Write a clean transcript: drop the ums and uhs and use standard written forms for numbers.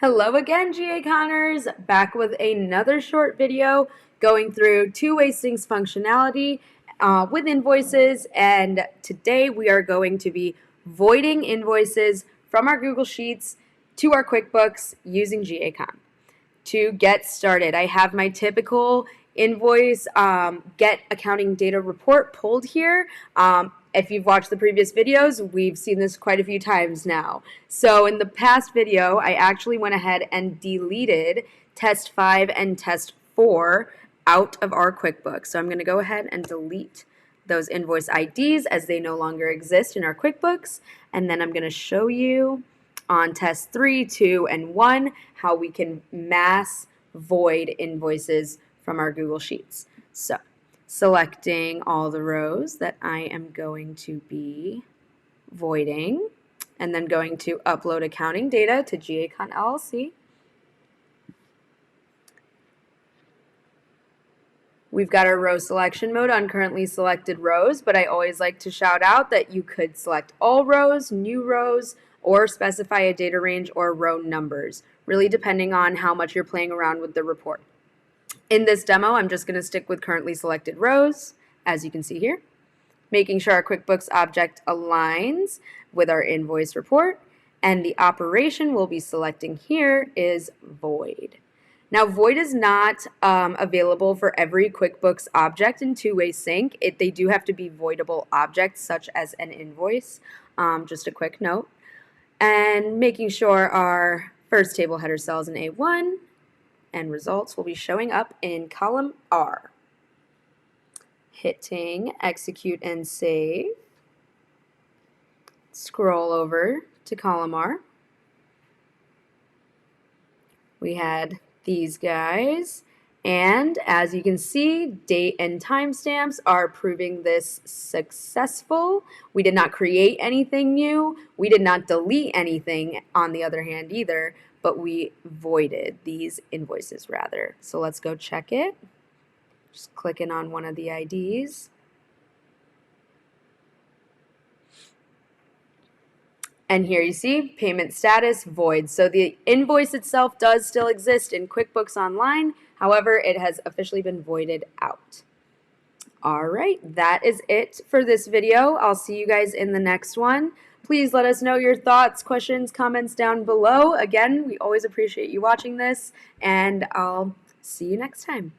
Hello again, G-Acconners, back with another short video going through two-way syncs functionality with invoices, and today we are going to be voiding invoices from our Google Sheets to our QuickBooks using G-Accon. To get started, I have my typical invoice get accounting data report pulled here. If you've watched the previous videos, we've seen this quite a few times now. So in the past video, I actually went ahead and deleted test 5 and test 4 out of our QuickBooks. So I'm going to go ahead and delete those invoice IDs as they no longer exist in our QuickBooks. And then I'm going to show you on test 3, 2, and 1 how we can mass void invoices from our Google Sheets. So selecting all the rows that I am going to be voiding, and then going to upload accounting data to G-Accon LLC. We've got our row selection mode on currently selected rows, but I always like to shout out that you could select all rows, new rows, or specify a data range or row numbers, really depending on how much you're playing around with the report. In this demo, I'm just going to stick with currently selected rows, as you can see here, making sure our QuickBooks object aligns with our invoice report, and the operation we'll be selecting here is void. Now, void is not available for every QuickBooks object in two-way sync. They do have to be voidable objects, such as an invoice. Just a quick note. And making sure our first table header cells in A1 and results will be showing up in column R. Hitting execute and save. Scroll over to column R. We had these guys, and as you can see, date and timestamps are proving this successful. We did not create anything new. We did not delete anything on the other hand either, but we voided these invoices rather. So let's go check it. Just clicking on one of the IDs. And here you see payment status void. So the invoice itself does still exist in QuickBooks Online. However, it has officially been voided out. All right, that is it for this video. I'll see you guys in the next one. Please let us know your thoughts, questions, comments down below. Again, we always appreciate you watching this, and I'll see you next time.